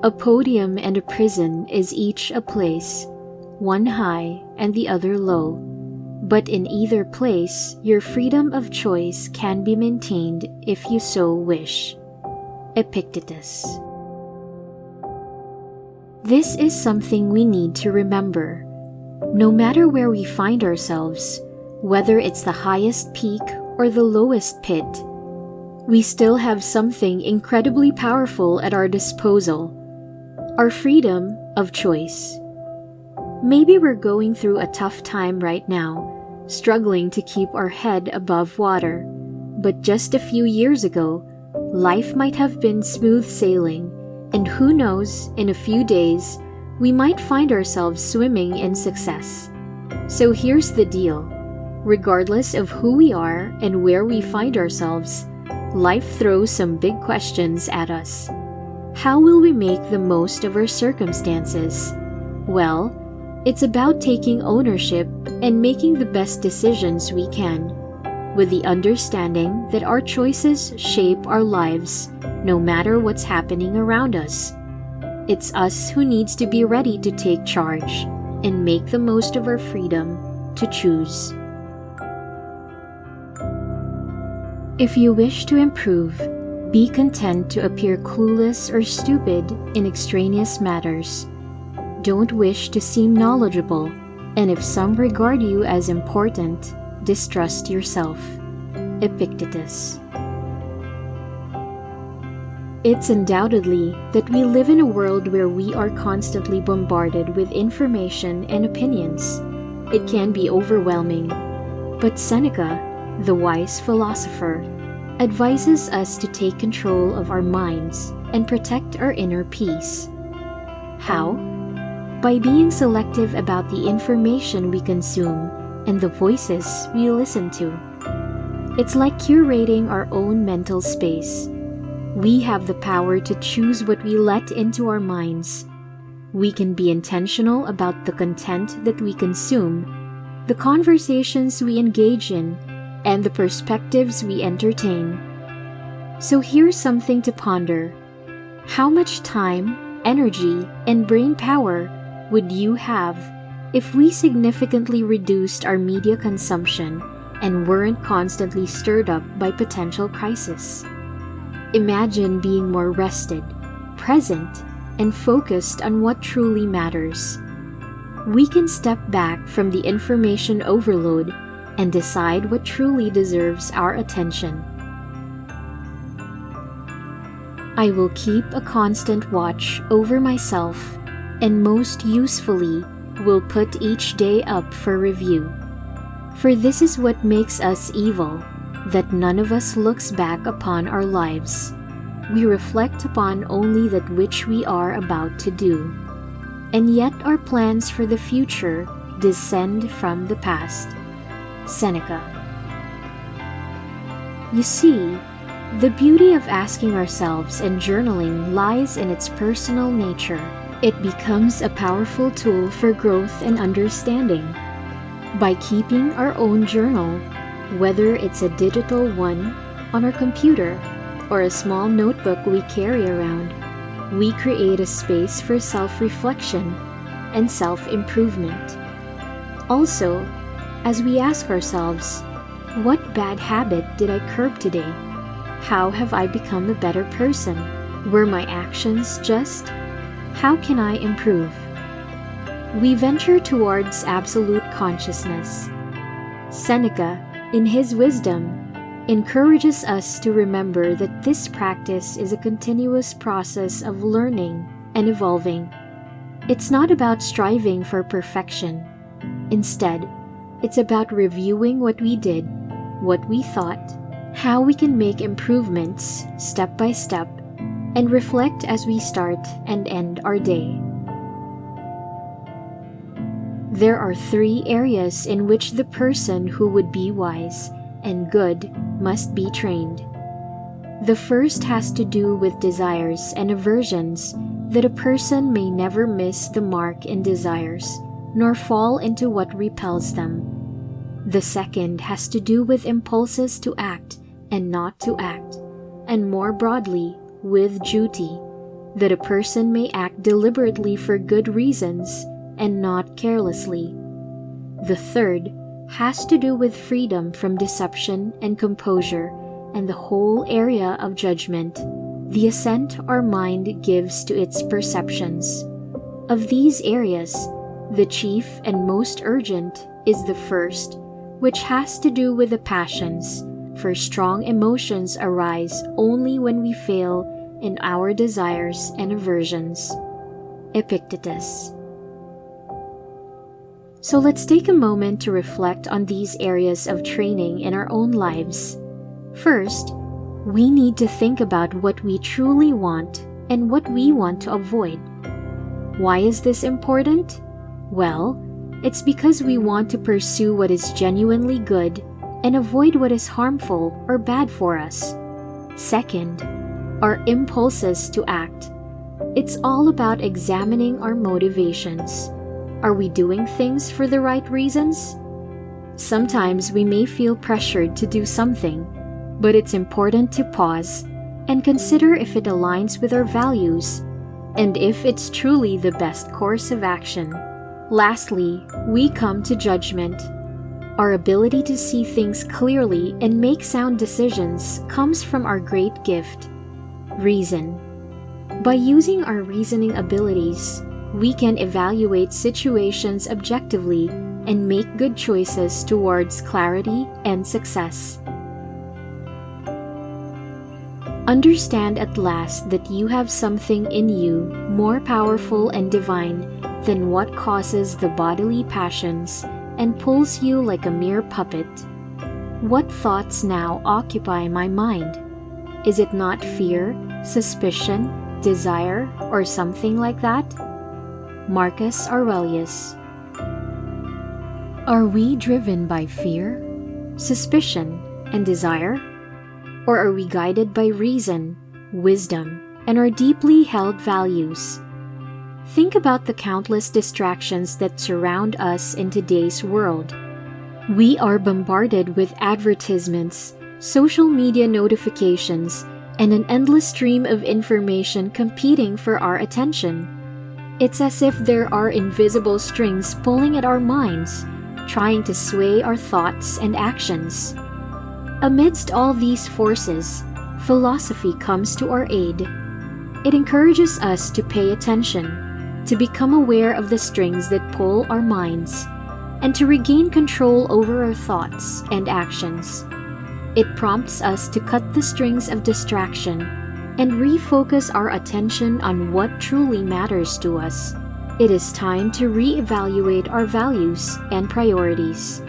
A podium and a prison is each a place, one high and the other low. But in either place, your freedom of choice can be maintained if you so wish. Epictetus. This is something we need to remember. No matter where we find ourselves, whether it's the highest peak or the lowest pit, we still have something incredibly powerful at our disposal: our freedom of choice. Maybe we're going through a tough time right now, struggling to keep our head above water, but just a few years ago, life might have been smooth sailing, and who knows, in a few days, we might find ourselves swimming in success. So here's the deal. Regardless of who we are and where we find ourselves, life throws some big questions at us. How will we make the most of our circumstances? Well, it's about taking ownership and making the best decisions we can, with the understanding that our choices shape our lives, no matter what's happening around us. It's us who needs to be ready to take charge and make the most of our freedom to choose. If you wish to improve, be content to appear clueless or stupid in extraneous matters. Don't wish to seem knowledgeable, and if some regard you as important, distrust yourself. Epictetus. It's undoubtedly that we live in a world where we are constantly bombarded with information and opinions. It can be overwhelming, but Seneca, the wise philosopher, advises us to take control of our minds and protect our inner peace. How? By being selective about the information we consume and the voices we listen to. It's like curating our own mental space. We have the power to choose what we let into our minds. We can be intentional about the content that we consume, the conversations we engage in, and the perspectives we entertain. So here's something to ponder. How much time, energy, and brain power would you have if we significantly reduced our media consumption and weren't constantly stirred up by potential crisis? Imagine being more rested, present, and focused on what truly matters. We can step back from the information overload and decide what truly deserves our attention. I will keep a constant watch over myself, and most usefully will put each day up for review. For this is what makes us evil, that none of us looks back upon our lives. We reflect upon only that which we are about to do, and yet our plans for the future descend from the past. Seneca. You see, the beauty of asking ourselves and journaling lies in its personal nature. It becomes a powerful tool for growth and understanding. By keeping our own journal, whether it's a digital one on our computer or a small notebook we carry around, we create a space for self-reflection and self-improvement. Also, as we ask ourselves, what bad habit did I curb today? How have I become a better person? Were my actions just? How can I improve? We venture towards absolute consciousness. Seneca, in his wisdom, encourages us to remember that this practice is a continuous process of learning and evolving. It's not about striving for perfection. Instead, it's about reviewing what we did, what we thought, how we can make improvements step by step, and reflect as we start and end our day. There are 3 areas in which the person who would be wise and good must be trained. The first has to do with desires and aversions, that a person may never miss the mark in desires, nor fall into what repels them. The second has to do with impulses to act and not to act, and more broadly, with duty, that a person may act deliberately for good reasons and not carelessly. The third has to do with freedom from deception and composure and the whole area of judgment, the assent our mind gives to its perceptions. Of these areas, the chief and most urgent is the first, which has to do with the passions, for strong emotions arise only when we fail in our desires and aversions. Epictetus. So let's take a moment to reflect on these areas of training in our own lives. First, we need to think about what we truly want and what we want to avoid. Why is this important? Well, it's because we want to pursue what is genuinely good and avoid what is harmful or bad for us. Second, our impulses to act. It's all about examining our motivations. Are we doing things for the right reasons? Sometimes we may feel pressured to do something, but it's important to pause and consider if it aligns with our values and if it's truly the best course of action. Lastly, we come to judgment. Our ability to see things clearly and make sound decisions comes from our great gift, reason. By using our reasoning abilities, we can evaluate situations objectively and make good choices towards clarity and success. Understand at last that you have something in you more powerful and divine than what causes the bodily passions and pulls you like a mere puppet. What thoughts now occupy my mind? Is it not fear, suspicion, desire, or something like that? Marcus Aurelius. Are we driven by fear, suspicion, and desire? Or are we guided by reason, wisdom, and our deeply held values? Think about the countless distractions that surround us in today's world. We are bombarded with advertisements, social media notifications, and an endless stream of information competing for our attention. It's as if there are invisible strings pulling at our minds, trying to sway our thoughts and actions. Amidst all these forces, philosophy comes to our aid. It encourages us to pay attention, to become aware of the strings that pull our minds, and to regain control over our thoughts and actions. It prompts us to cut the strings of distraction and refocus our attention on what truly matters to us. It is time to reevaluate our values and priorities.